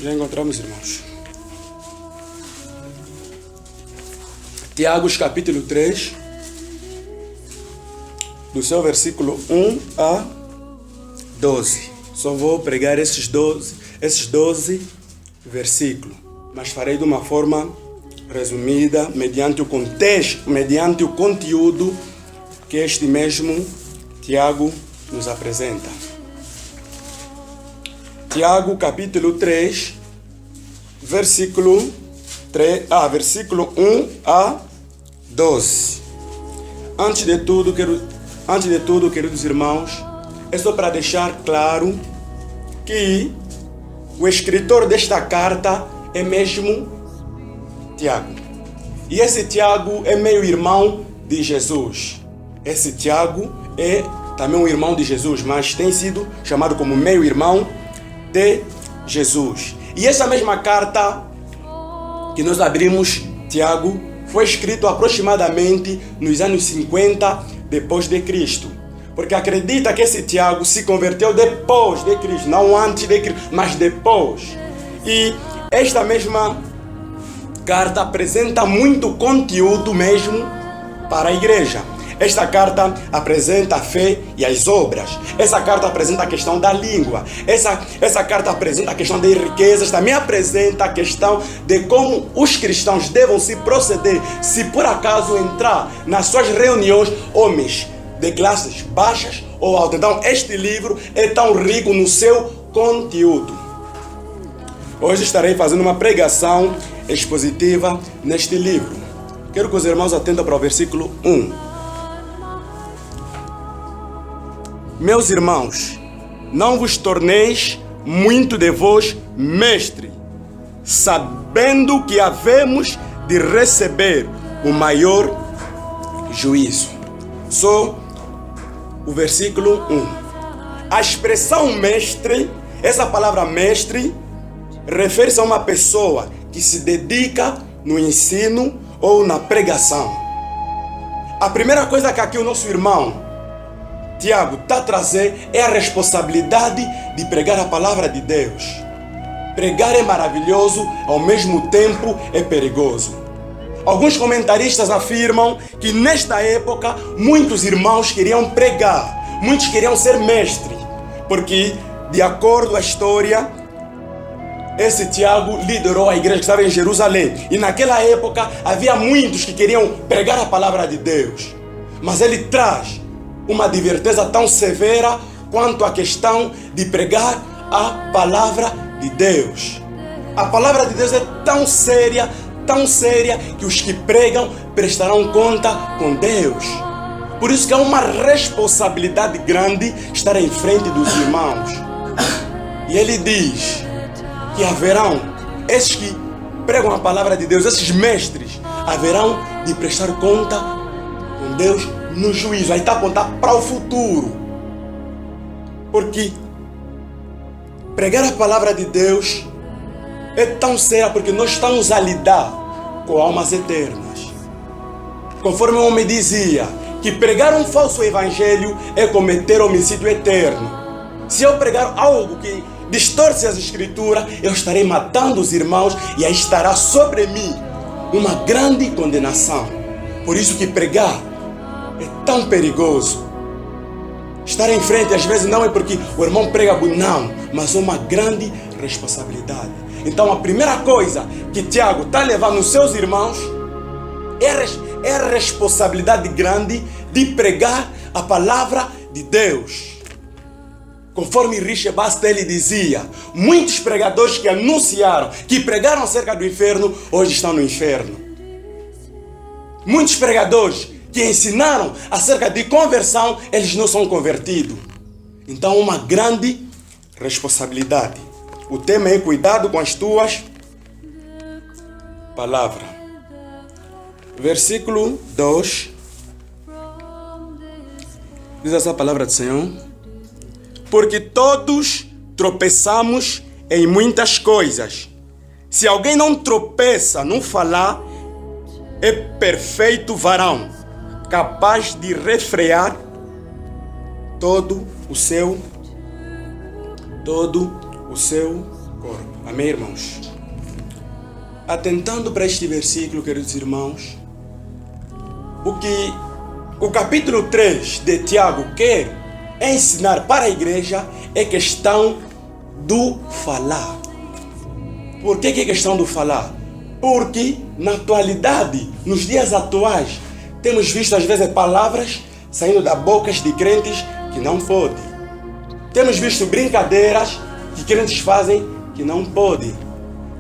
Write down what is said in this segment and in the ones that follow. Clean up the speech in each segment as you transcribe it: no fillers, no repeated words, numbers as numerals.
Já encontramos, irmãos. Tiago, capítulo 3, do seu versículo 1 a 12. Só vou pregar esses 12 versículos, mas farei de uma forma resumida, mediante o contexto, mediante o conteúdo que este mesmo Tiago nos apresenta. Tiago, capítulo 3, versículo 1 a 12. Antes de tudo, queridos irmãos, é só para deixar claro que o escritor desta carta é mesmo Tiago. E esse Tiago é meio irmão de Jesus. Esse Tiago é também um irmão de Jesus, mas tem sido chamado como meio irmão de Jesus. E essa mesma carta que nós abrimos, Tiago, foi escrito aproximadamente nos anos 50 depois de Cristo. Porque acredita que esse Tiago se converteu depois de Cristo, não antes de Cristo, mas depois. E esta mesma carta apresenta muito conteúdo mesmo para a igreja. Esta carta apresenta a fé e as obras. Essa carta apresenta a questão da língua. Essa carta apresenta a questão das riquezas. Também apresenta a questão de como os cristãos devem se proceder se por acaso entrar nas suas reuniões homens de classes baixas ou altas. Então este livro é tão rico no seu conteúdo. Hoje estarei fazendo uma pregação expositiva neste livro. Quero que os irmãos atentem para o versículo 1. Meus irmãos, não vos torneis muito de vós mestre, sabendo que havemos de receber o maior juízo. Só o versículo 1. A expressão mestre, essa palavra mestre, refere-se a uma pessoa que se dedica no ensino ou na pregação. A primeira coisa que aqui o nosso irmão Tiago está a trazer é a responsabilidade de pregar a palavra de Deus. Pregar é maravilhoso, ao mesmo tempo é perigoso. Alguns comentaristas afirmam que nesta época muitos irmãos queriam pregar, muitos queriam ser mestres, porque de acordo com a história, esse Tiago liderou a igreja que estava em Jerusalém. E naquela época havia muitos que queriam pregar a palavra de Deus. Mas ele traz uma advertência tão severa quanto a questão de pregar a palavra de Deus. A palavra de Deus é tão séria, que os que pregam prestarão conta com Deus. Por isso que há uma responsabilidade grande estar em frente dos irmãos. E ele diz que haverão esses que pregam a palavra de Deus, esses mestres, haverão de prestar conta com Deus no juízo. Aí está a apontar para o futuro. Porque pregar a palavra de Deus é tão séria, porque nós estamos a lidar com almas eternas. Conforme o homem dizia, que pregar um falso evangelho é cometer homicídio eterno. Se eu pregar algo que distorce as escrituras, eu estarei matando os irmãos e aí estará sobre mim uma grande condenação. Por isso que pregar é tão perigoso. Estar em frente às vezes não é porque o irmão prega bonito, não, mas é uma grande responsabilidade. Então a primeira coisa que Tiago está levando os seus irmãos é a responsabilidade grande de pregar a palavra de Deus. Conforme Richard Baxter ele dizia, muitos pregadores que anunciaram, que pregaram acerca do inferno, hoje estão no inferno. Muitos pregadores que ensinaram acerca de conversão, eles não são convertidos. Então uma grande responsabilidade. O tema é cuidado com as tuas palavra. Versículo 2. Diz essa palavra do Senhor. Porque todos tropeçamos em muitas coisas. Se alguém não tropeça no falar, é perfeito varão, capaz de refrear todo o seu corpo. Amém, irmãos? Atentando para este versículo, queridos irmãos, o que o capítulo 3 de Tiago quer ensinar para a igreja é questão do falar. Por que é questão do falar? Porque na atualidade, nos dias atuais, temos visto às vezes palavras saindo das bocas de crentes que não podem. Temos visto brincadeiras que crentes fazem que não podem.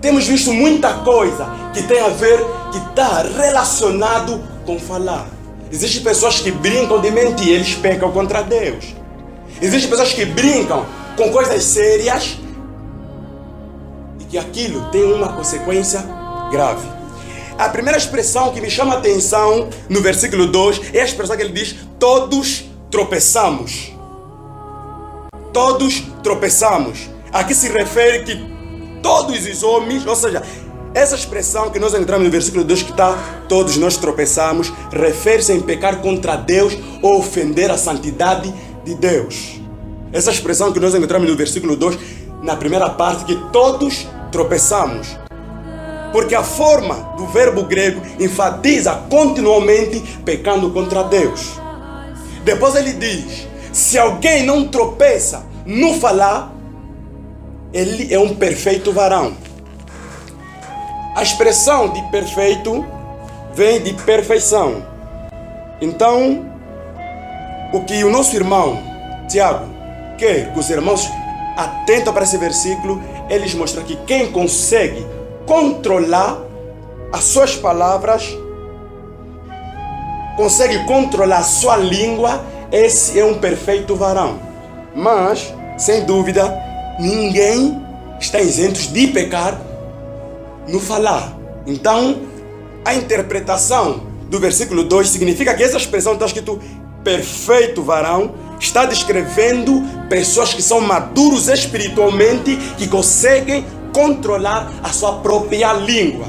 Temos visto muita coisa que tem a ver, que está relacionado com falar. Existem pessoas que brincam de mentir, eles pecam contra Deus. Existem pessoas que brincam com coisas sérias e que aquilo tem uma consequência grave. A primeira expressão que me chama a atenção no versículo 2 é a expressão que ele diz: todos tropeçamos. Todos tropeçamos. Aqui se refere que todos os homens, ou seja, essa expressão que nós entramos no versículo 2 que está, todos nós tropeçamos, refere-se em pecar contra Deus ou ofender a santidade de Deus. Essa expressão que nós encontramos no versículo 2, na primeira parte, que todos tropeçamos. Porque a forma do verbo grego enfatiza continuamente pecando contra Deus. Depois ele diz: se alguém não tropeça no falar, ele é um perfeito varão. A expressão de perfeito vem de perfeição. Então, o que o nosso irmão Tiago quer que os irmãos atentem para esse versículo, eles mostram que quem consegue controlar as suas palavras, consegue controlar a sua língua, esse é um perfeito varão. Mas, sem dúvida, ninguém está isento de pecar no falar. Então, a interpretação do versículo 2 significa que essa expressão está escrito perfeito varão, está descrevendo pessoas que são maduros espiritualmente, que conseguem controlar a sua própria língua.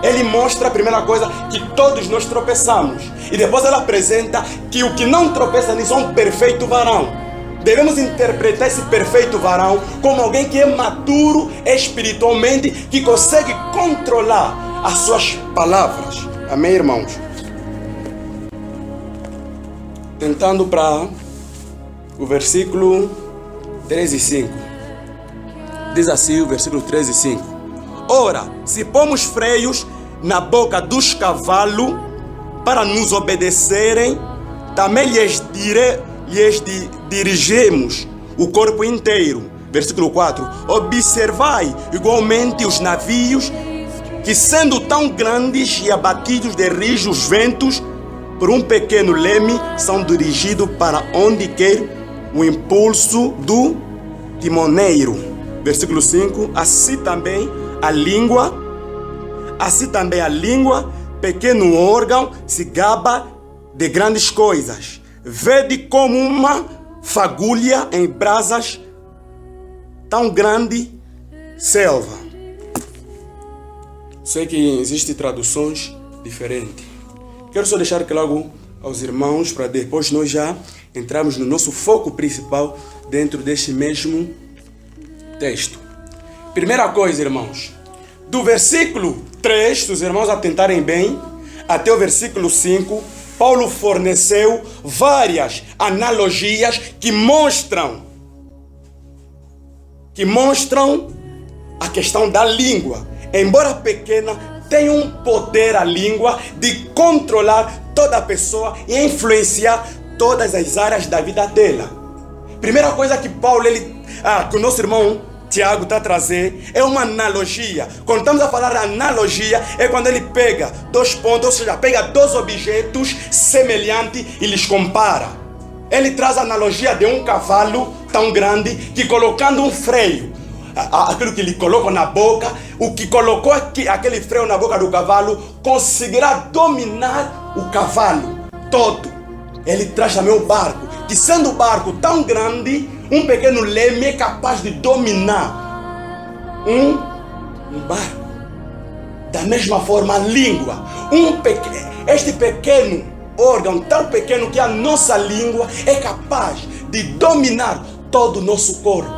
Ele mostra a primeira coisa, que todos nós tropeçamos. E depois ela apresenta que o que não tropeça nisso é um perfeito varão. Devemos interpretar esse perfeito varão como alguém que é maduro espiritualmente, que consegue controlar as suas palavras. Amém, irmãos? Tentando para o versículo 3 e 5. Diz assim o versículo 3 e 5. Ora, se pomos freios na boca dos cavalos para nos obedecerem, também lhes dirigimos o corpo inteiro. Versículo 4. Observai igualmente os navios, que sendo tão grandes e abatidos de rijos ventos, por um pequeno leme, são dirigidos para onde quer o impulso do timoneiro. Versículo 5. Assim também a língua, pequeno órgão, se gaba de grandes coisas. Vede como uma fagulha em brasas tão grande selva. Sei que existem traduções diferentes. Quero só deixar claro aos irmãos, para depois nós já entrarmos no nosso foco principal dentro deste mesmo texto. Primeira coisa, irmãos, do versículo 3, se os irmãos atentarem bem, até o versículo 5, Paulo forneceu várias analogias que mostram a questão da língua. Embora pequena, tem um poder a língua de controlar toda a pessoa e influenciar todas as áreas da vida dela. Primeira coisa que Paulo, que o nosso irmão Tiago está a trazer, é uma analogia. Quando estamos a falar de analogia, é quando ele pega dois pontos, ou seja, pega dois objetos semelhantes e lhes compara. Ele traz a analogia de um cavalo tão grande que, colocando um freio, aquilo que lhe colocam na boca, o que colocou aquele freio na boca do cavalo, conseguirá dominar o cavalo todo. Ele traz também o barco, que sendo o barco tão grande, um pequeno leme é capaz de dominar um barco. Da mesma forma, a língua, este pequeno órgão, tão pequeno que a nossa língua é capaz de dominar todo o nosso corpo.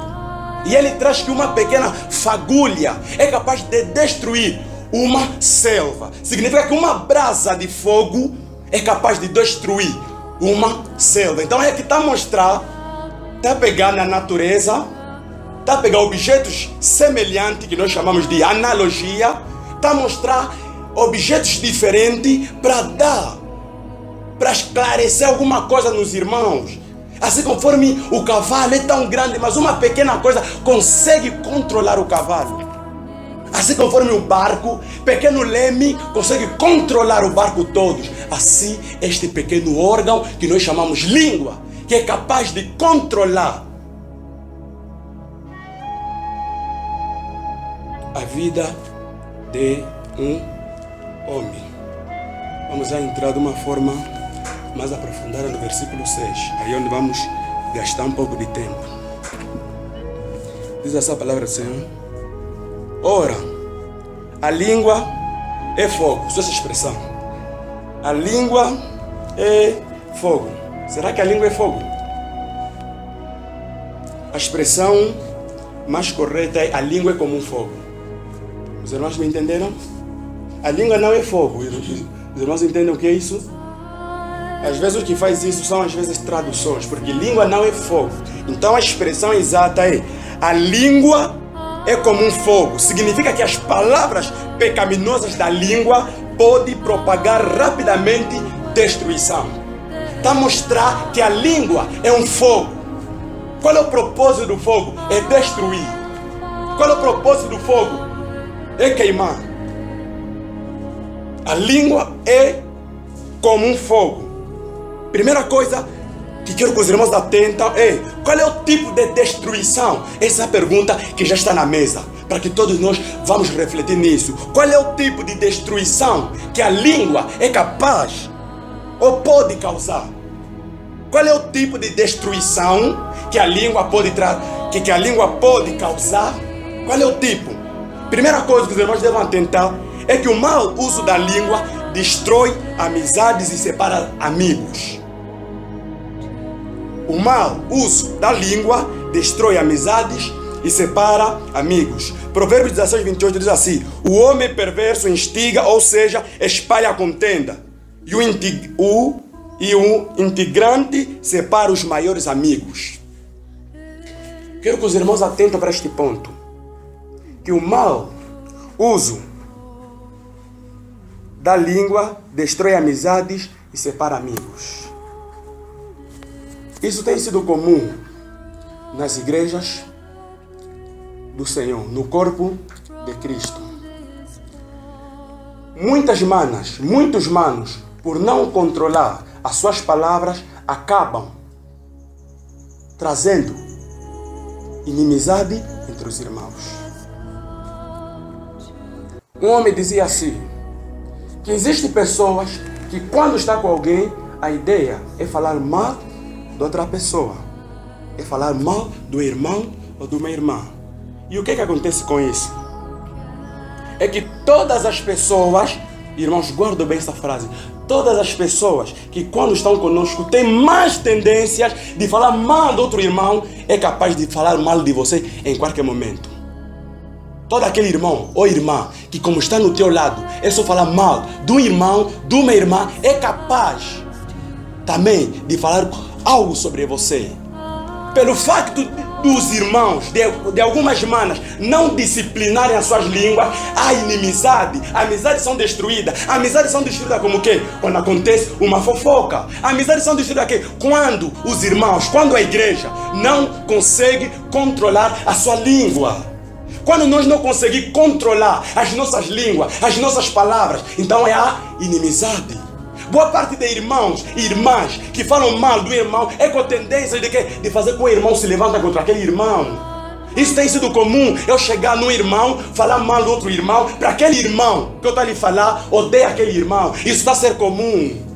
E ele traz que uma pequena fagulha é capaz de destruir uma selva. Significa que uma brasa de fogo é capaz de destruir uma selva. Então é que está a mostrar, está a pegar na natureza, está a pegar objetos semelhantes, que nós chamamos de analogia, está a mostrar objetos diferentes para esclarecer alguma coisa nos irmãos. Assim conforme o cavalo é tão grande, mas uma pequena coisa consegue controlar o cavalo. Assim conforme o barco, pequeno leme consegue controlar o barco todo. Assim, este pequeno órgão que nós chamamos língua, que é capaz de controlar a vida de um homem. Vamos já entrar de uma forma mais aprofundada no versículo 6. Aí onde vamos gastar um pouco de tempo. Diz essa palavra do Senhor. Ora, a língua é fogo. Só essa expressão. A língua é fogo. Será que a língua é fogo? A expressão mais correta é: a língua é como um fogo. Os irmãos me entenderam? A língua não é fogo. Os irmãos entendem o que é isso? Às vezes o que faz isso são às vezes traduções, porque língua não é fogo. Então a expressão exata é: a língua é como um fogo. Significa que as palavras pecaminosas da língua podem propagar rapidamente destruição. Está a mostrar que a língua é um fogo. Qual é o propósito do fogo? É destruir. Qual é o propósito do fogo? É queimar. A língua é como um fogo. Primeira coisa que quero que os irmãos atentem é: qual é o tipo de destruição? Essa é a pergunta que já está na mesa, para que todos nós vamos refletir nisso. Qual é o tipo de destruição que a língua é capaz ou pode causar? Qual é o tipo de destruição que a língua pode que a língua pode causar? Qual é o tipo? Primeira coisa que os irmãos devem atentar é que o mau uso da língua destrói amizades e separa amigos. O mau uso da língua destrói amizades e separa amigos. Provérbios 16:28 diz assim: o homem perverso instiga, ou seja, espalha a contenda, e o integrante separa os maiores amigos. Quero que os irmãos atentem para este ponto, que o mau uso da língua destrói amizades e separa amigos. Isso tem sido comum nas igrejas do Senhor, no corpo de Cristo. Muitas manas, muitos manos, por não controlar as suas palavras, acabam trazendo inimizade entre os irmãos. Um homem dizia assim, que existem pessoas que quando está com alguém, a ideia é falar mal de outra pessoa, é falar mal do irmão ou de uma irmã. E o que acontece com isso? É que todas as pessoas, irmãos, guardem bem essa frase, todas as pessoas que quando estão conosco têm mais tendências de falar mal do outro irmão, é capaz de falar mal de você em qualquer momento. Todo aquele irmão ou irmã que, como está no teu lado, é só falar mal de um irmão, de uma irmã, é capaz também de falar algo sobre você. Pelo facto dos irmãos, de algumas manas, não disciplinarem as suas línguas, há inimizade, amizades são destruídas. Amizades são destruídas como o quê? Quando acontece uma fofoca. Amizades são destruídas aqui quando os irmãos, quando a igreja não consegue controlar a sua língua. Quando nós não conseguimos controlar as nossas línguas, as nossas palavras, então é a inimizade. Boa parte de irmãos e irmãs que falam mal do irmão é com a tendência de fazer com que o irmão se levanta contra aquele irmão. Isso tem sido comum, eu chegar num irmão, falar mal do outro irmão, para aquele irmão que eu estou ali falar, odeia aquele irmão. Isso está a ser comum.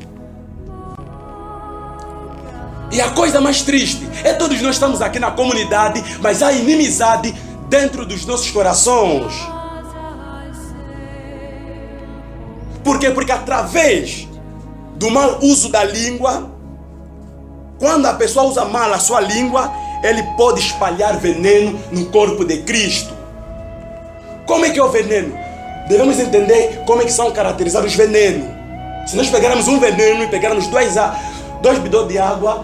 E a coisa mais triste é todos nós estamos aqui na comunidade, mas há inimizade dentro dos nossos corações. Por quê? Porque através do mau uso da língua, quando a pessoa usa mal a sua língua, ele pode espalhar veneno no corpo de Cristo. Como é que é o veneno? Devemos entender como é que são caracterizados os venenos. Se nós pegarmos um veneno e pegarmos dois bidões de água,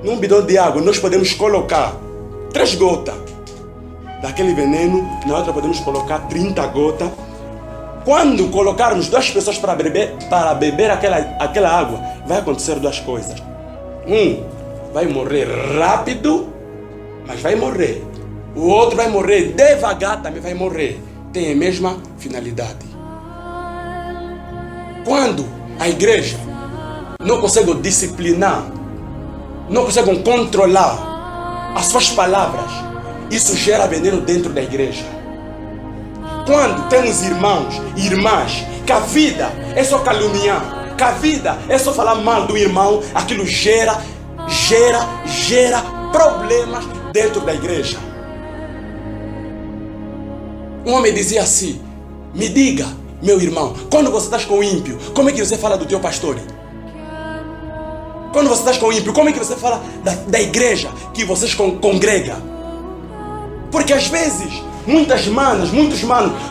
num bidão de água nós podemos colocar 3 gotas daquele veneno, na outra podemos colocar 30 gotas. Quando colocarmos 2 pessoas para beber aquela água, vai acontecer 2 coisas. Vai morrer rápido, mas vai morrer. O outro vai morrer devagar, também vai morrer. Tem a mesma finalidade. Quando a igreja não consegue disciplinar, não consegue controlar as suas palavras, isso gera veneno dentro da igreja. Quando temos irmãos e irmãs que a vida é só caluniar, que a vida é só falar mal do irmão, aquilo gera problemas dentro da igreja. Um homem dizia assim: me diga, meu irmão, quando você está com o ímpio, como é que você fala do teu pastor? Quando você está com o ímpio, como é que você fala da igreja que vocês congregam? Porque às vezes muitos manos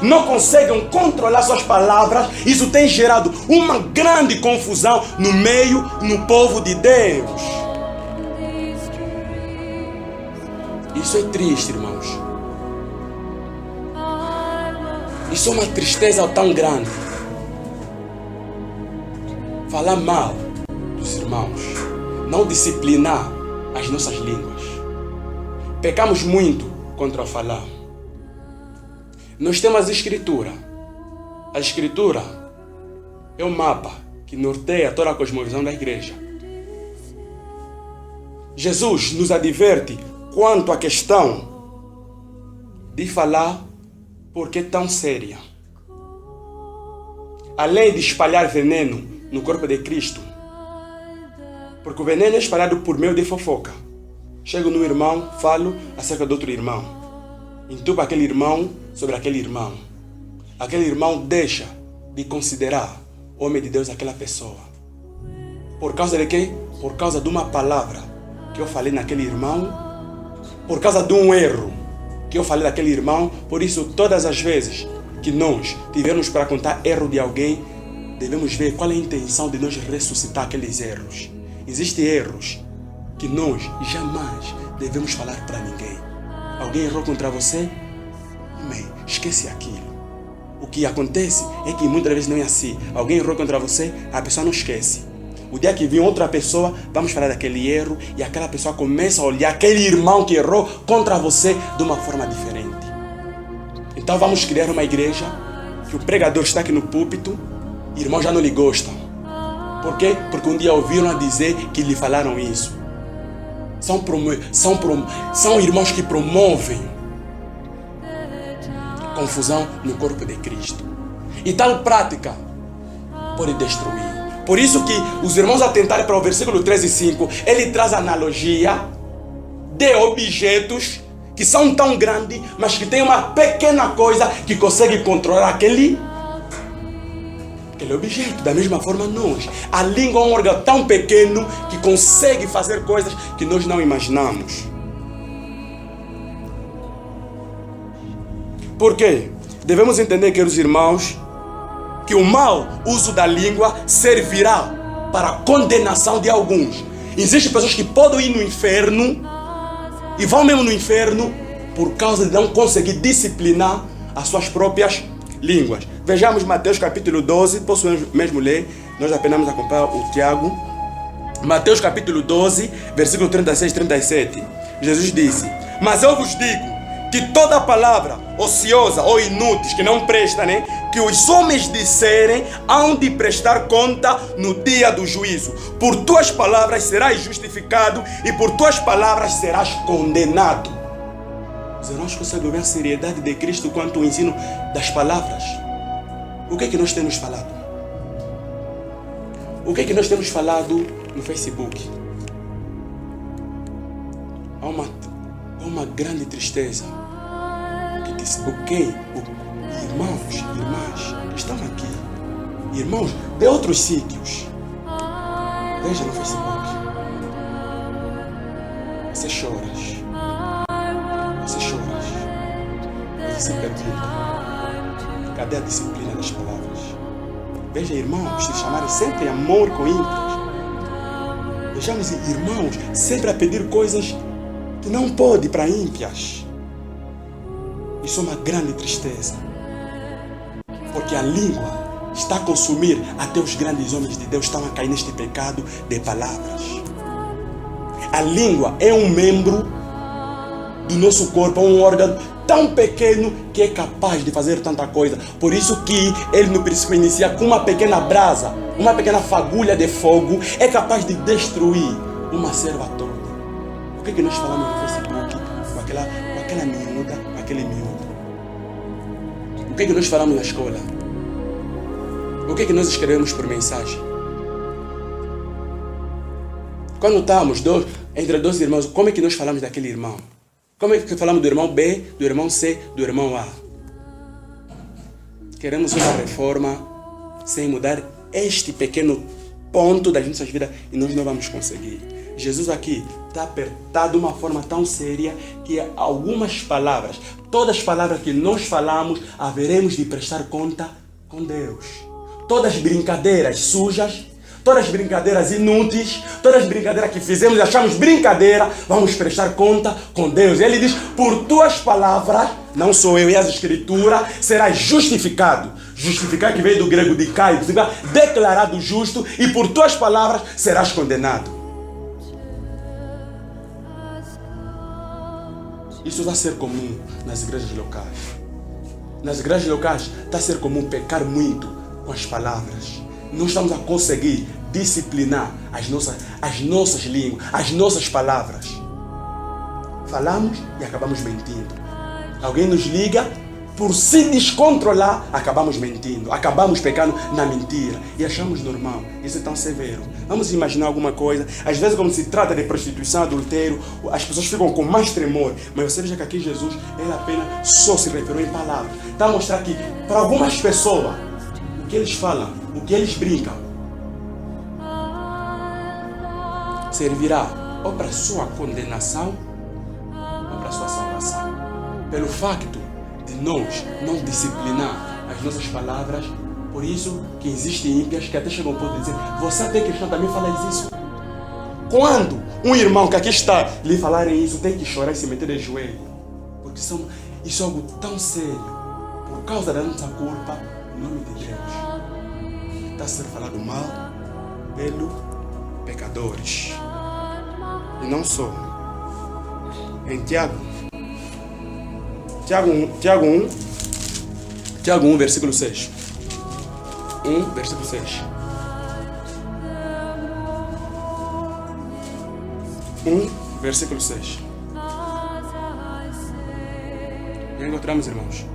não conseguem controlar suas palavras. Isso tem gerado uma grande confusão no povo de Deus. Isso é triste, irmãos. Isso é uma tristeza tão grande. Falar mal dos irmãos, não disciplinar as nossas línguas. Pecamos muito contra o falar. Nós temos a Escritura. A Escritura é o mapa que norteia toda a cosmovisão da igreja. Jesus nos adverte quanto à questão de falar, porque é tão séria. Além de espalhar veneno no corpo de Cristo, porque o veneno é espalhado por meio de fofoca. Chego no irmão, falo acerca do outro irmão, entubo aquele irmão sobre aquele irmão. Aquele irmão deixa de considerar homem de Deus aquela pessoa. Por causa de quê? Por causa de uma palavra que eu falei naquele irmão, por causa de um erro que eu falei daquele irmão. Por isso, todas as vezes que nós tivermos para contar erro de alguém, devemos ver qual é a intenção de nós ressuscitar aqueles erros. Existem erros que nós jamais devemos falar para ninguém. Alguém errou contra você? Amém. Esquece aquilo. O que acontece é que muitas vezes não é assim. Alguém errou contra você, a pessoa não esquece. O dia que vir outra pessoa, vamos falar daquele erro e aquela pessoa começa a olhar aquele irmão que errou contra você de uma forma diferente. Então vamos criar uma igreja que o pregador está aqui no púlpito, irmãos já não lhe gostam. Por quê? Porque um dia ouviram a dizer que lhe falaram isso. São irmãos que promovem confusão no corpo de Cristo. E tal prática pode destruir. Por isso que os irmãos atentarem para o versículo 3 e 5, ele traz a analogia de objetos que são tão grandes, mas que tem uma pequena coisa que consegue controlar aquele objeto. Da mesma forma nós. A língua é um órgão tão pequeno que consegue fazer coisas que nós não imaginamos. Por quê? Devemos entender, queridos irmãos, que o mau uso da língua servirá para a condenação de alguns. Existem pessoas que podem ir no inferno e vão mesmo no inferno por causa de não conseguir disciplinar as suas próprias línguas. Vejamos Mateus capítulo 12, posso mesmo ler, nós apenas acompanhar o Tiago. Mateus capítulo 12, versículo 36 e 37. Jesus disse: mas eu vos digo que toda palavra ociosa ou inútil, que não presta, né? Que os homens disserem, hão de prestar conta no dia do juízo. Por tuas palavras serás justificado e por tuas palavras serás condenado. Os irmãos conseguem ver a seriedade de Cristo quanto ao ensino das palavras. O que é que nós temos falado? O que é que nós temos falado no Facebook? Há uma grande tristeza que diz, irmãos, irmãs que estão aqui, irmãos de outros sítios, veja no Facebook, você choras, você se pergunta, cadê a disciplina das palavras? Veja irmãos se chamarem sempre amor com ímpios. Vejamos irmãos sempre a pedir coisas que não pode para ímpias. Isso é uma grande tristeza. Porque a língua está a consumir até os grandes homens de Deus estão a cair neste pecado de palavras. A língua é um membro do nosso corpo, um órgão tão pequeno que é capaz de fazer tanta coisa. Por isso que ele no princípio inicia com uma pequena brasa, uma pequena fagulha de fogo, é capaz de destruir uma selva toda. O que é que nós falamos no Facebook com aquela miúda, com aquele miúdo? O que é que nós falamos na escola? O que é que nós escrevemos por mensagem? Quando estamos entre dois irmãos, como é que nós falamos daquele irmão? Como é que falamos do irmão B, do irmão C, do irmão A? Queremos uma reforma sem mudar este pequeno ponto das nossas vidas e nós não vamos conseguir. Jesus aqui está apertado de uma forma tão séria que algumas palavras, todas as palavras que nós falamos, haveremos de prestar conta com Deus. Todas as brincadeiras sujas, todas as brincadeiras inúteis, todas as brincadeiras que fizemos e achamos brincadeira, vamos prestar conta com Deus. Ele diz, por tuas palavras, não sou eu e as escrituras, serás justificado. Justificar que veio do grego de Caio, declarado justo, e por tuas palavras serás condenado. Isso vai ser comum nas igrejas locais. Nas igrejas locais está a ser comum pecar muito com as palavras. Não estamos a conseguir disciplinar as nossas línguas, as nossas palavras. Falamos e acabamos mentindo. Alguém nos liga, por se descontrolar, acabamos mentindo, acabamos pecando na mentira e achamos normal. Isso é tão severo. Vamos imaginar alguma coisa. Às vezes, quando se trata de prostituição, adultério, as pessoas ficam com mais tremor. Mas você veja que aqui Jesus, ele apenas só se referiu em palavras. Está a mostrar que, para algumas pessoas, o que eles falam, o que eles brincam, servirá ou para sua condenação ou para sua salvação. Pelo facto de nós não disciplinar as nossas palavras, por isso que existem ímpias que até chegam ao ponto de dizer, você até cristão também fala isso. Quando um irmão que aqui está lhe falarem isso, tem que chorar e se meter de joelho. Porque isso é algo tão sério. Por causa da nossa culpa, em nome de Deus, está a ser falado mal pelo pecadores. E não só. Em Tiago 1, versículo 6. 1, versículo 6. 1, versículo 6. Já encontramos, irmãos?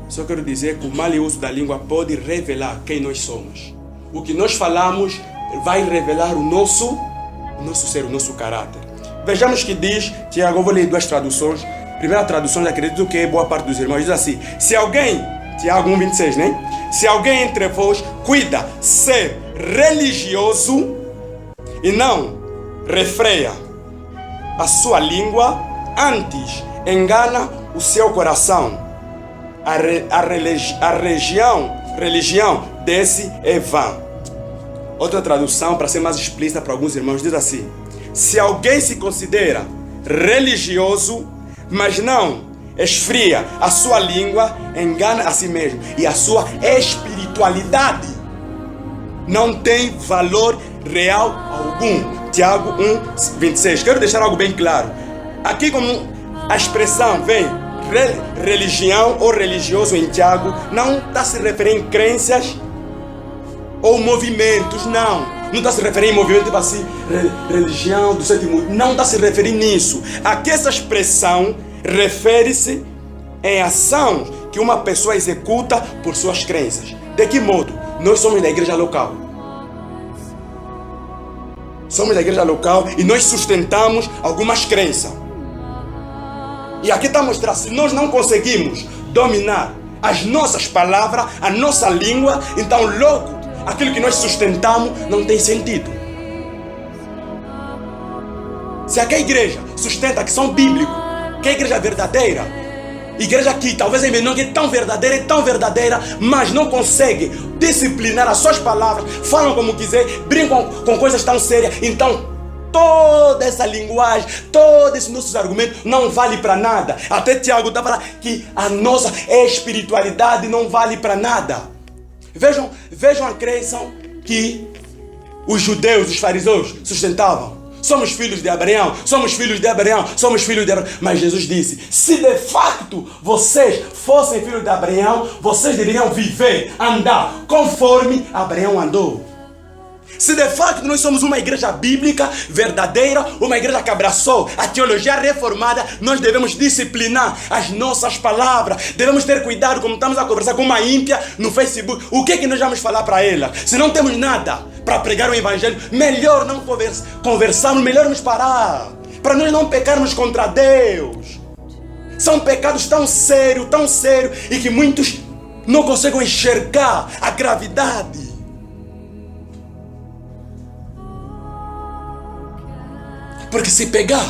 Só quero dizer que o mau uso da língua pode revelar quem nós somos. O que nós falamos vai revelar o nosso ser, o nosso caráter. Vejamos que diz, Tiago, eu vou ler duas traduções. Primeira tradução, acredito que é boa parte dos irmãos, diz assim, se alguém, Tiago 1,26, né? Se alguém entre vós cuida ser religioso e não refreia a sua língua, antes engana o seu coração. A religião desse é vã. Outra tradução, para ser mais explícita para alguns irmãos, diz assim, se alguém se considera religioso, mas não esfria a sua língua, engana a si mesmo. E a sua espiritualidade não tem valor real algum. Tiago 1,26. Quero deixar algo bem claro. Aqui como a expressão vem religião ou religioso em Tiago, não está se referindo em crenças ou movimentos, não. Não está se referindo em movimento assim, religião do sétimo. Não está se referindo nisso. Aqui essa expressão refere-se em ação que uma pessoa executa por suas crenças. De que modo? Nós somos da igreja local. Somos da igreja local e nós sustentamos algumas crenças. E aqui está a mostrar, se nós não conseguimos dominar as nossas palavras, a nossa língua, então logo aquilo que nós sustentamos não tem sentido. Se aqui a igreja sustenta que são bíblicos, que é a igreja verdadeira, igreja que talvez é menor, que é tão verdadeira, mas não consegue disciplinar as suas palavras, falam como quiser, brincam com coisas tão sérias, então toda essa linguagem, todos esses nossos argumentos não vale para nada. Até Tiago está falando que a nossa espiritualidade não vale para nada. Vejam a crença que os judeus, os fariseus sustentavam. Somos filhos de Abraão, somos filhos de Abraão, somos filhos de Abraão. Mas Jesus disse, se de facto vocês fossem filhos de Abraão, vocês deveriam viver, andar conforme Abraão andou. Se de facto nós somos uma igreja bíblica, verdadeira, uma igreja que abraçou a teologia reformada, nós devemos disciplinar as nossas palavras. Devemos ter cuidado como estamos a conversar com uma ímpia no Facebook. O que é que nós vamos falar para ela? Se não temos nada para pregar o evangelho, melhor não conversarmos, melhor nos parar, para nós não pecarmos contra Deus. São pecados tão sérios, e que muitos não conseguem enxergar a gravidade. Porque se pegar,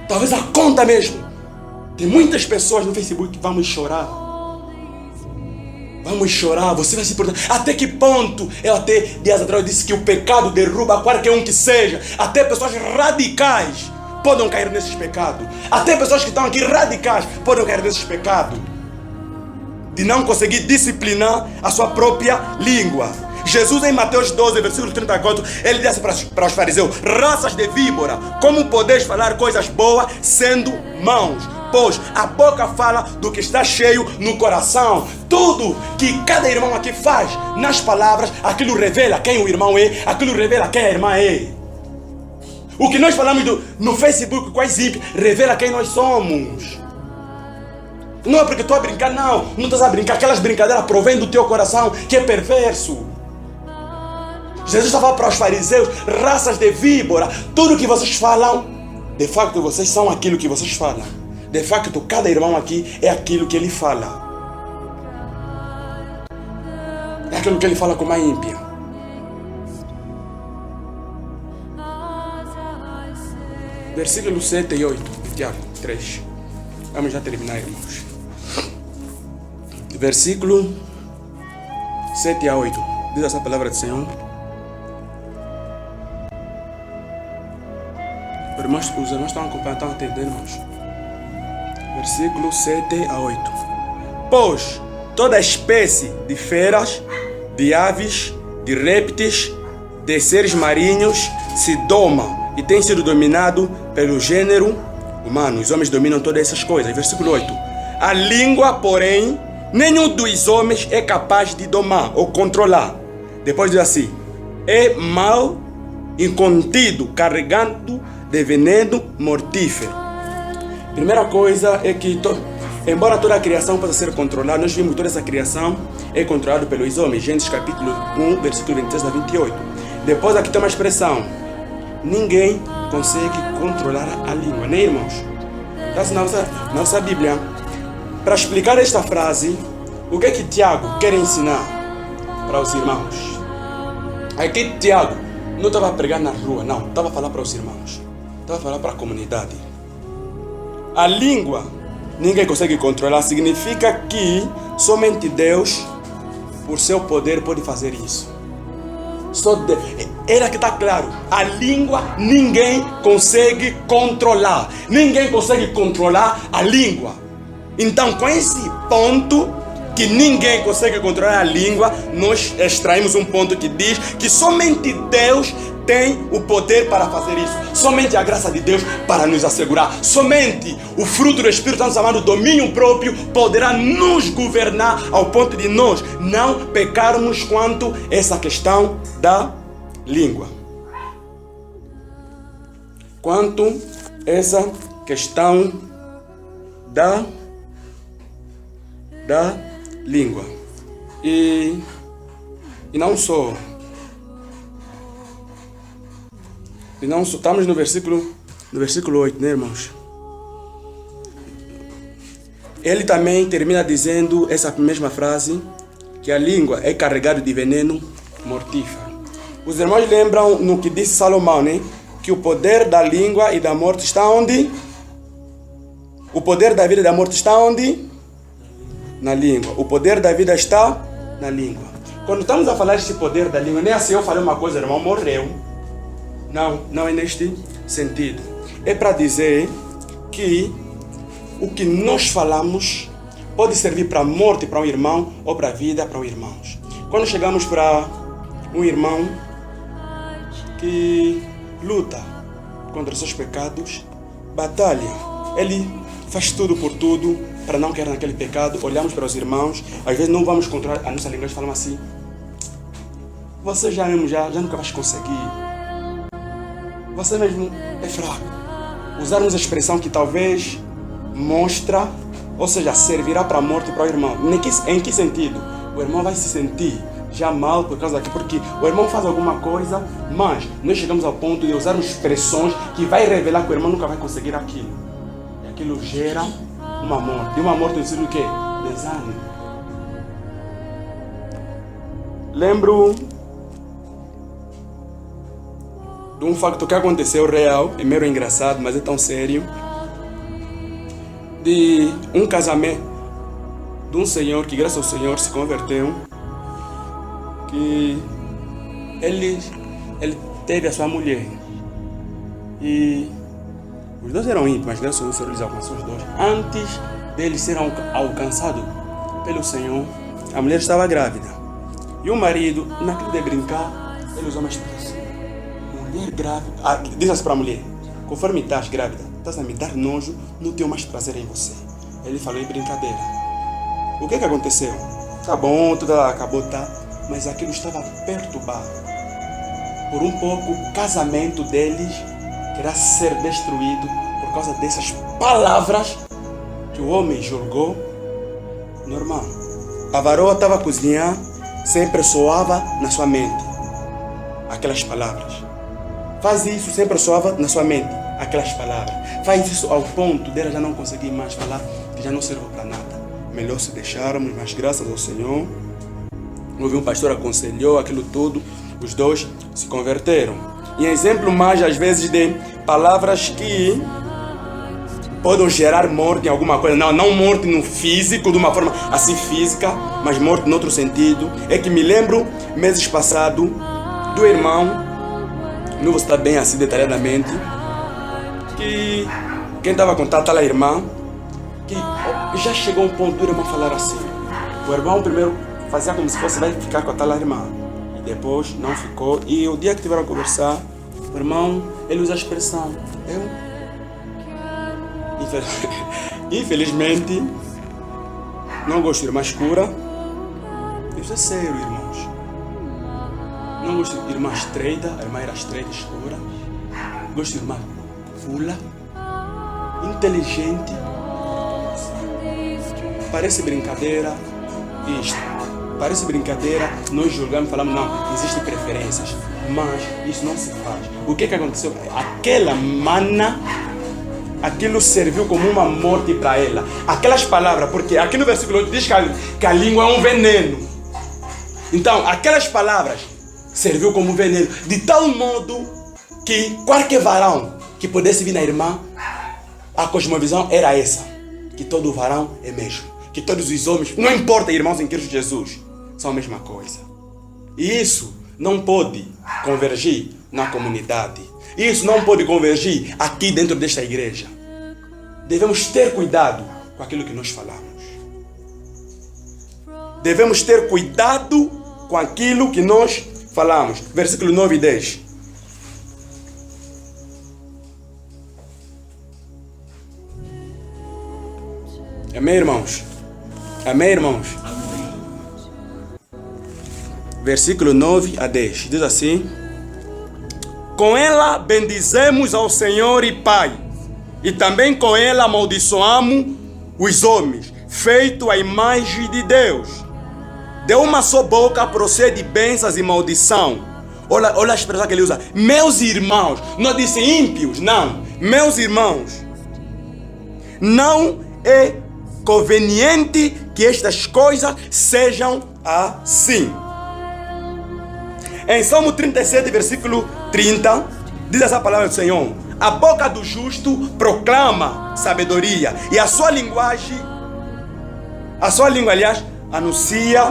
talvez a conta mesmo, tem muitas pessoas no Facebook que vamos chorar. Vamos chorar, você vai se perguntar, até que ponto? Eu até dias atrás disse que o pecado derruba qualquer um que seja. Até pessoas radicais podem cair nesses pecados. Até pessoas que estão aqui radicais podem cair nesses pecados. De não conseguir disciplinar a sua própria língua. Jesus em Mateus 12, versículo 34, ele disse para os fariseus, raças de víbora, como podeis falar coisas boas sendo maus? Pois a boca fala do que está cheio no coração. Tudo que cada irmão aqui faz nas palavras, aquilo revela quem o irmão é, aquilo revela quem a irmã é. O que nós falamos no Facebook com as ímpias, revela quem nós somos. Não é porque estou a brincar, não estás a brincar, aquelas brincadeiras provêm do teu coração que é perverso. Jesus estava para os fariseus, raças de víbora, tudo que vocês falam, de facto vocês são aquilo que vocês falam. De facto, cada irmão aqui é aquilo que ele fala. É aquilo que ele fala com uma ímpia. Versículo 7 e 8, Tiago 3. Vamos já terminar, irmãos. Versículo 7 a 8. Diz essa palavra do Senhor. Os irmãos estão acompanhando, estão atendendo, irmãos. Versículo 7 a 8. Pois toda espécie de feras, de aves, de répteis, de seres marinhos se doma e tem sido dominado pelo gênero humano. Os homens dominam todas essas coisas. Versículo 8. A língua, porém, nenhum dos homens é capaz de domar ou controlar. Depois diz assim, é mal incontido, carregando de veneno mortífero. Primeira coisa é que, embora toda a criação possa ser controlada, nós vimos que toda essa criação é controlada pelos homens. Gênesis capítulo 1, versículo 26 a 28. Depois aqui tem uma expressão, ninguém consegue controlar a língua, né, irmãos? Está na nossa Bíblia. Para explicar esta frase, o que é que Tiago quer ensinar para os irmãos? Aqui Tiago não estava a pregar na rua, não, estava a falar para os irmãos, estava a falar para a comunidade. A língua ninguém consegue controlar, significa que somente Deus, por seu poder, pode fazer isso. Era que está claro, a língua ninguém consegue controlar, ninguém consegue controlar a língua. Então, com esse ponto que ninguém consegue controlar a língua, nós extraímos um ponto que diz que somente Deus tem o poder para fazer isso. Somente a graça de Deus para nos assegurar. Somente o fruto do Espírito Santo, chamado domínio próprio, poderá nos governar ao ponto de nós não pecarmos quanto essa questão da língua. Quanto essa questão da língua. E não só. Estamos no versículo 8, né, irmãos? Ele também termina dizendo essa mesma frase, que a língua é carregada de veneno mortífero. Os irmãos lembram no que disse Salomão, né? Que o poder da língua e da morte está onde? O poder da vida e da morte está onde? Na língua. O poder da vida está na língua. Quando estamos a falar desse poder da língua, nem assim eu falei uma coisa, irmão, morreu. Não é neste sentido. É para dizer que o que nós falamos pode servir para a morte para um irmão ou para a vida para um irmão. Quando chegamos para um irmão que luta contra os seus pecados, batalha, ele faz tudo por tudo para não cair naquele pecado, olhamos para os irmãos, às vezes não vamos controlar a nossa linguagem, falamos assim: você já nunca vai conseguir, você mesmo é fraco. Usarmos a expressão que talvez mostra, ou seja, servirá para a morte para o irmão. Em que sentido? O irmão vai se sentir já mal por causa daquilo, porque o irmão faz alguma coisa, mas nós chegamos ao ponto de usarmos expressões que vai revelar que o irmão nunca vai conseguir aquilo. E aquilo gera uma morte. E uma morte no sentido do quê? Desânimo. Lembro de um facto que aconteceu real, é meio engraçado, mas é tão sério, de um casamento de um senhor que, graças ao Senhor, se converteu, que ele teve a sua mulher e os dois eram íntimos, mas graças ao Senhor eles alcançaram os dois. Antes deles serem alcançados pelo Senhor, a mulher estava grávida e o marido, naquilo de brincar, ele usou uma expressão: mulher grávida, diz assim para a mulher: conforme estás grávida, estás a me dar nojo, não tenho mais prazer em você. Ele falou em brincadeira. O que aconteceu? Tá bom, tudo acabou, tá? Mas aquilo estava perturbado. Por um pouco, o casamento deles irá ser destruído por causa dessas palavras que o homem julgou normal. A varoa estava a cozinhar, sempre soava na sua mente aquelas palavras. Faz isso, sempre soava na sua mente aquelas palavras. Faz isso ao ponto dela já não conseguir mais falar, que já não serve para nada. Melhor se deixarmos, mas graças ao Senhor, houve um pastor que aconselhou aquilo tudo, os dois se converteram. E exemplo mais, às vezes, de palavras que podem gerar morte em alguma coisa, não morte no físico, de uma forma assim física, mas morte em outro sentido, é que me lembro, meses passados, do irmão, não vou citar bem assim detalhadamente, que quem estava a contar tal irmã, que já chegou um ponto do irmão falar assim. O irmão primeiro fazia como se fosse vai ficar com a tal irmã, e depois não ficou, e o dia que tiveram a conversar, o irmão, ele usa a expressão: infelizmente não gosto de irmã escura. Isso é sério, irmãos. Não gosto de irmã estreita, a irmã era estreita, escura. Gosto de irmã fula, inteligente. Parece brincadeira isto. Parece brincadeira, nós julgamos e falamos: não, existem preferências. Mas isso não se faz. O que aconteceu? Aquela mana, aquilo serviu como uma morte para ela. Aquelas palavras, porque aqui no versículo 8 diz que a língua é um veneno. Então, aquelas palavras serviu como veneno, de tal modo que qualquer varão que pudesse vir na irmã, a cosmovisão era essa: que todo varão é mesmo, que todos os homens, não importa, irmãos em Cristo Jesus, são a mesma coisa. E isso não pode convergir na comunidade. Isso não pode convergir aqui dentro desta igreja. Devemos ter cuidado com aquilo que nós falamos. Devemos ter cuidado com aquilo que nós falamos. Versículo 9 e 10. Amém, irmãos? Amém, irmãos? Versículo 9 a 10. Diz assim: com ela bendizemos ao Senhor e Pai, e também com ela amaldiçoamos os homens, feito à imagem de Deus. De uma só boca procede bênçãos e maldição. Olha a expressão que ele usa. Meus irmãos. Não disse ímpios, não. Meus irmãos. Não é conveniente que estas coisas sejam assim. Em Salmo 37, versículo 30, diz essa palavra do Senhor: a boca do justo proclama sabedoria, e a sua língua, aliás, anuncia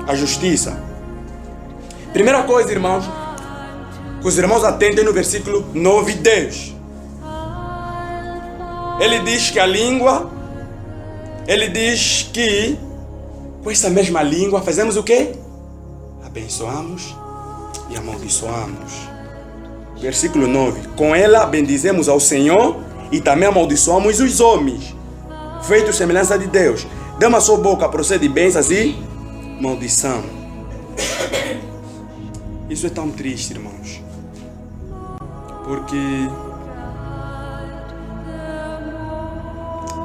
a justiça. Primeira coisa, irmãos, que os irmãos atentem no versículo 9 e 10. Ele diz que a língua, ele diz que com essa mesma língua fazemos o quê? Abençoamos e amaldiçoamos. Versículo 9. Com ela bendizemos ao Senhor e também amaldiçoamos os homens, feitos semelhança de Deus. De uma só boca procede bênçãos e maldição. Isso é tão triste, irmãos, porque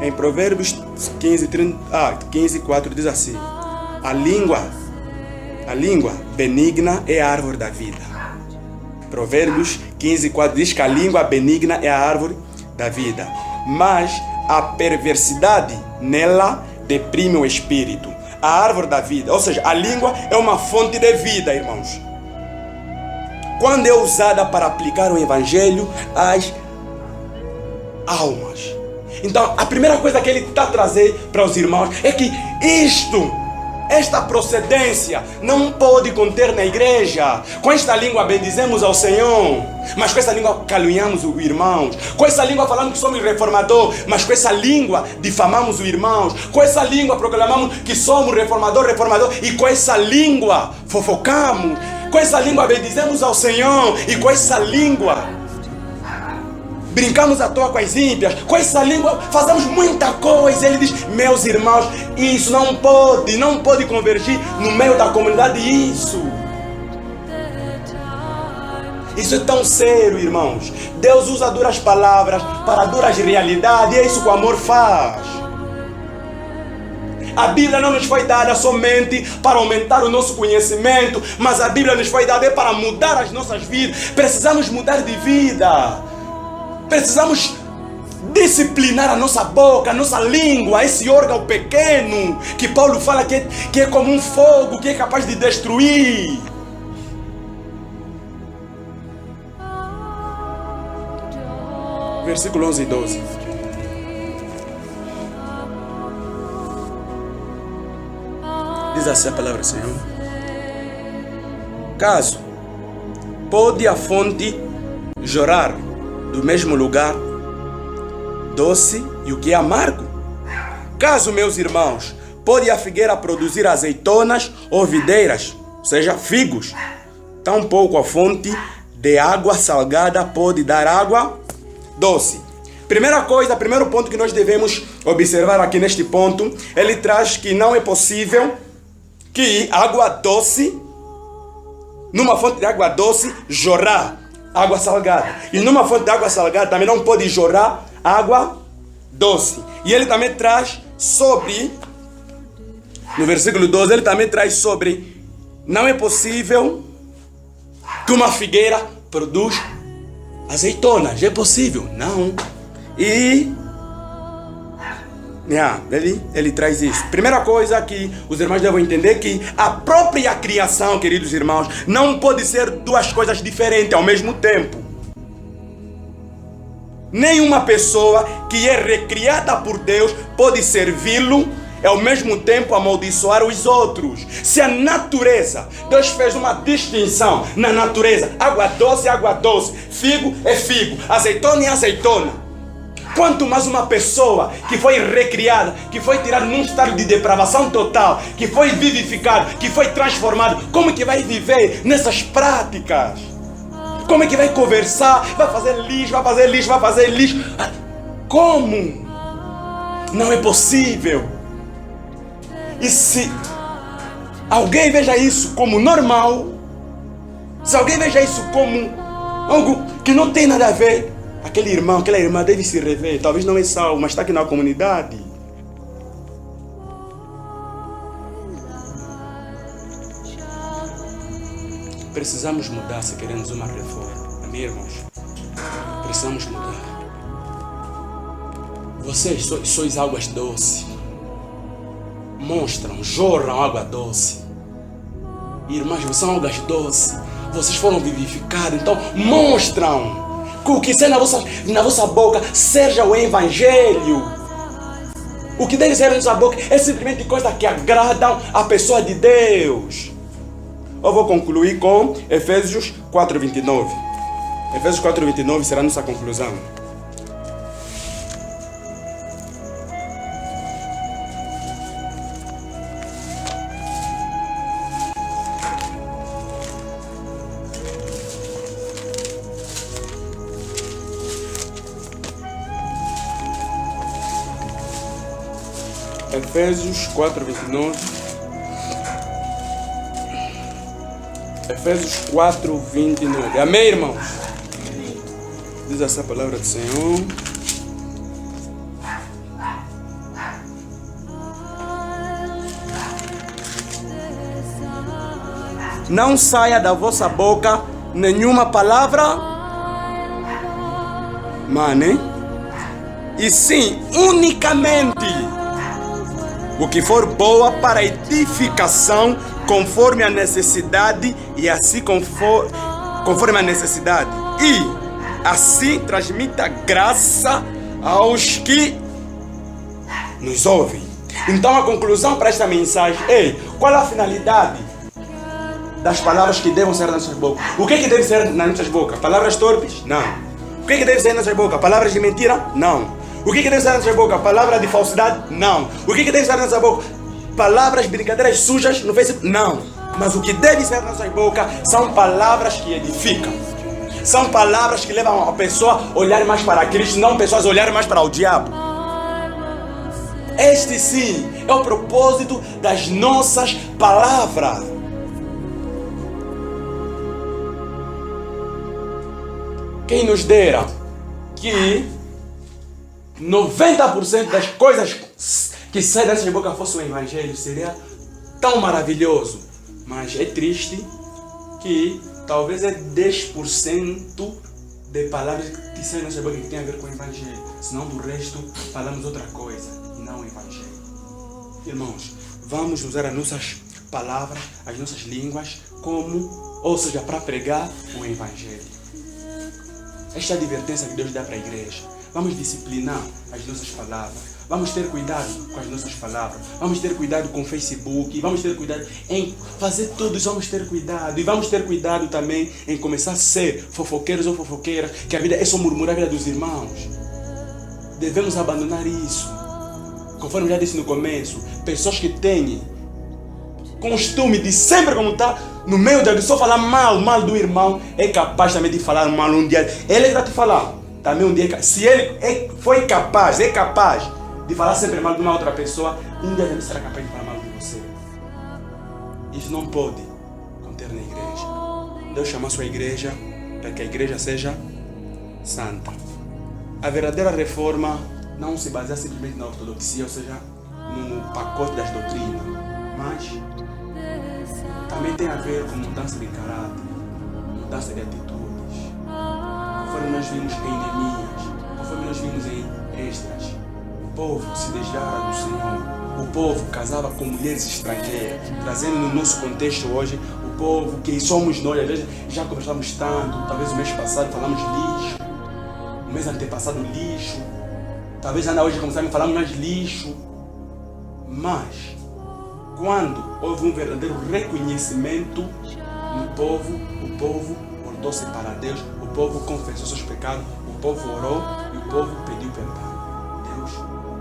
em Provérbios 15:4 diz assim: a língua benigna é a árvore da vida. Provérbios 15:4 diz que a língua benigna é a árvore da vida, mas a perversidade nela deprime o espírito. A árvore da vida, ou seja, a língua é uma fonte de vida, irmãos. Quando é usada para aplicar o evangelho às almas. Então, a primeira coisa que ele está trazendo para os irmãos é que esta procedência não pode conter na igreja. Com esta língua bendizemos ao Senhor, mas com essa língua caluniamos o irmão. Com essa língua falamos que somos reformadores, mas com essa língua difamamos o irmão. Com essa língua proclamamos que somos reformador, e com essa língua fofocamos. Com essa língua bendizemos ao Senhor, e com essa língua brincamos à toa com as ímpias. Com essa língua fazemos muita coisa. Ele diz: meus irmãos, isso não pode convergir no meio da comunidade. Isso é tão sério, irmãos. Deus usa duras palavras para duras realidades, e é isso que o amor faz. A Bíblia não nos foi dada somente para aumentar o nosso conhecimento, mas a Bíblia nos foi dada para mudar as nossas vidas. Precisamos mudar de vida. Precisamos disciplinar a nossa boca, a nossa língua, esse órgão pequeno que Paulo fala que é como um fogo, que é capaz de destruir. Versículo 11 e 12. Diz assim a palavra do Senhor: caso pode a fonte jorrar do mesmo lugar doce e o que é amargo? Caso, meus irmãos, pode a figueira produzir azeitonas ou videiras, ou seja, figos, tampouco a fonte de água salgada pode dar água doce. Primeiro ponto que nós devemos observar aqui neste ponto, ele traz que não é possível que água doce, numa fonte de água doce, jorrar água salgada. E numa fonte de água salgada também não pode jorrar água doce. E ele também traz sobre, no versículo 12, ele também traz sobre: não é possível que uma figueira produza azeitonas. É possível? Não. E ele traz isso. Primeira coisa que os irmãos devem entender, que a própria criação, queridos irmãos, não pode ser duas coisas diferentes ao mesmo tempo. Nenhuma pessoa que é recriada por Deus pode servi-lo e ao mesmo tempo amaldiçoar os outros. Se a natureza, Deus fez uma distinção na natureza: água doce, figo é figo, azeitona é azeitona. Quanto mais uma pessoa que foi recriada, que foi tirada num estado de depravação total, que foi vivificado, que foi transformado, como que vai viver nessas práticas? Como é que vai conversar? Vai fazer lixo. Como? Não é possível. E se alguém veja isso como normal, se alguém veja isso como algo que não tem nada a ver, aquele irmão, aquela irmã deve se rever. Talvez não é salvo, mas está aqui na comunidade. Precisamos mudar se queremos uma reforma. Amém, irmãos? Precisamos mudar. Vocês sois águas doces. Mostram, jorram água doce. Irmãs, vocês são águas doces. Vocês foram vivificados, então mostram que o que sai na vossa boca seja o Evangelho. O que deve sair na nossa boca é simplesmente coisas que agradam a pessoa de Deus. Eu vou concluir com Efésios 4:29. Efésios 4:29 será a nossa conclusão. Efésios 4:29. Efésios 4:29. Amém, irmãos? Diz essa palavra do Senhor. Não saia da vossa boca nenhuma palavra, mane, e sim, unicamente o que for boa para edificação, conforme a necessidade, e assim conforme a necessidade. E assim transmita graça aos que nos ouvem. Então a conclusão para esta mensagem é: qual a finalidade das palavras que devem sair das nossas bocas? O que deve sair nas nossas bocas? Palavras torpes? Não. O que deve sair das nossas bocas? Palavras de mentira? Não. O que deve sair da nossa boca? Palavra de falsidade? Não. O que deve sair da nossa boca? Palavras, brincadeiras sujas no Facebook? Não. Mas o que deve sair da nossa boca são palavras que edificam. São palavras que levam a pessoa a olhar mais para Cristo, não pessoas a olhar mais para o diabo. Este sim é o propósito das nossas palavras. Quem nos dera que 90% das coisas que saem da nossa boca fosse o Evangelho, seria tão maravilhoso. Mas é triste que talvez é 10% de palavras que saem da nossa boca que tem a ver com o Evangelho. Senão do resto falamos outra coisa, não o Evangelho. Irmãos, vamos usar as nossas palavras, as nossas línguas como, ou seja, para pregar o Evangelho. Esta é a advertência que Deus dá para a igreja. Vamos disciplinar as nossas palavras. Vamos ter cuidado com as nossas palavras. Vamos ter cuidado com o Facebook. Vamos ter cuidado em fazer tudo isso. Vamos ter cuidado. E vamos ter cuidado também em começar a ser fofoqueiros ou fofoqueiras. Que a vida é só murmurar a vida dos irmãos. Devemos abandonar isso. Conforme eu já disse no começo, pessoas que têm costume de sempre, como está no meio da só falar mal do irmão, é capaz também de falar mal um dia. Ele vai te falar também um dia. Se ele é capaz de falar sempre mal de uma outra pessoa, um dia ele será capaz de falar mal de você. Isso não pode conter na igreja. Deus chama a sua igreja para que a igreja seja santa. A verdadeira reforma não se baseia simplesmente na ortodoxia, ou seja, no pacote das doutrinas, mas também tem a ver com mudança de caráter, mudança de atitudes. Conforme nós vimos em Neemias, conforme nós vimos em Esdras, o povo se desviava do Senhor, o povo casava com mulheres estrangeiras, trazendo no nosso contexto hoje, o povo que somos nós, às vezes já conversamos tanto, talvez o mês passado falamos lixo, o mês antepassado lixo, talvez ainda hoje começamos a falar mais lixo, mas quando houve um verdadeiro reconhecimento no povo, o povo voltou-se para Deus, o povo confessou seus pecados, o povo orou e o povo pediu perdão. Deus perdoou.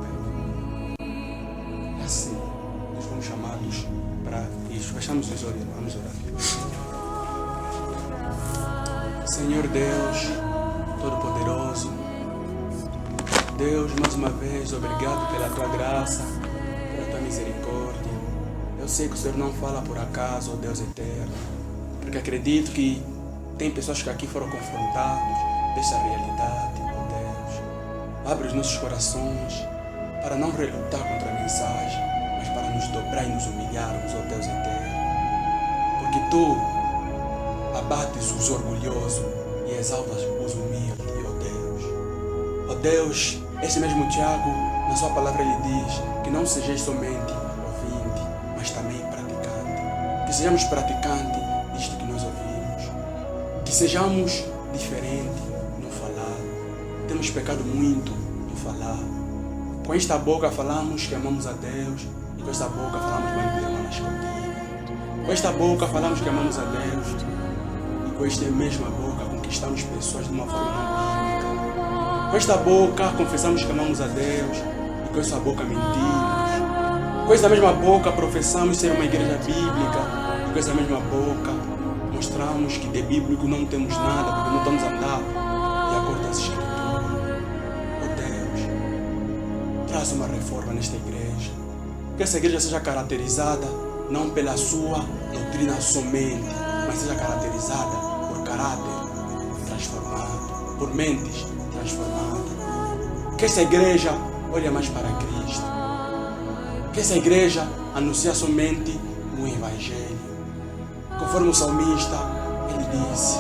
Assim, nós fomos chamados para isso. Fechamos os olhos, vamos orar. Senhor Deus, Todo-Poderoso, Deus, mais uma vez, obrigado pela Tua graça, pela Tua misericórdia. Eu sei que o Senhor não fala por acaso, ó Deus eterno, porque acredito que tem pessoas que aqui foram confrontados dessa realidade, ó Deus. Abre os nossos corações para não relutar contra a mensagem, mas para nos dobrar e nos humilharmos, ó Deus eterno. Porque Tu, abates os orgulhosos e exaltas os humildes, ó Deus. Ó Deus, esse mesmo Tiago, na sua palavra ele diz que não sejais somente ouvinte, mas também praticante. Que sejamos praticantes disto que nós ouvimos. Que sejamos diferentes no falar. Temos pecado muito no falar. Com esta boca falamos que amamos a Deus e com esta boca falamos mal de irmãs comigo. Com esta boca falamos que amamos a Deus e com esta mesma boca conquistamos pessoas de uma forma não bíblica. Com esta boca confessamos que amamos a Deus e com esta boca mentimos. Com esta mesma boca professamos ser uma igreja bíblica e com esta mesma boca mostramos que de bíblico não temos nada porque não estamos a andar de acordo com as Escrituras. Traz uma reforma nesta igreja. Que essa igreja seja caracterizada não pela sua doutrina somente, mas seja caracterizada por caráter transformado, por mentes transformadas. Que essa igreja olhe mais para Cristo. Que essa igreja anuncia somente o Evangelho. Conforme o salmista, ele disse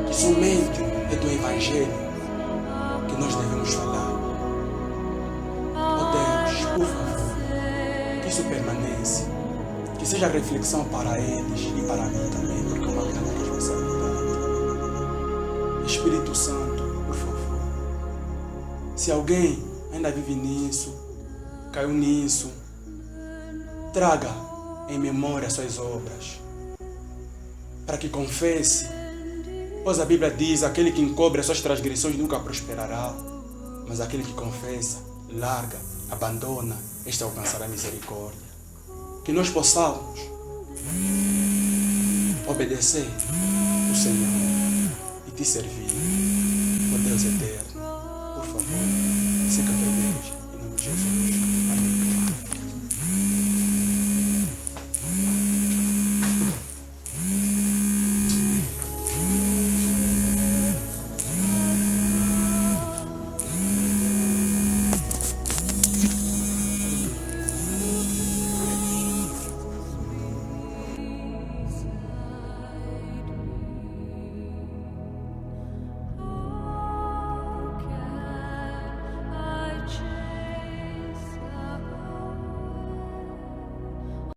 que somente é do Evangelho que nós devemos falar. Por favor, que isso permaneça, que seja reflexão para eles e para mim também, porque é uma grande responsabilidade. Espírito Santo, por favor, se alguém ainda vive nisso, caiu nisso, traga em memória suas obras, para que confesse, pois a Bíblia diz, aquele que encobre as suas transgressões nunca prosperará, mas aquele que confessa, larga, abandona, este alcançará misericórdia. Que nós possamos obedecer o Senhor e te servir, ó Deus eterno. Por favor, se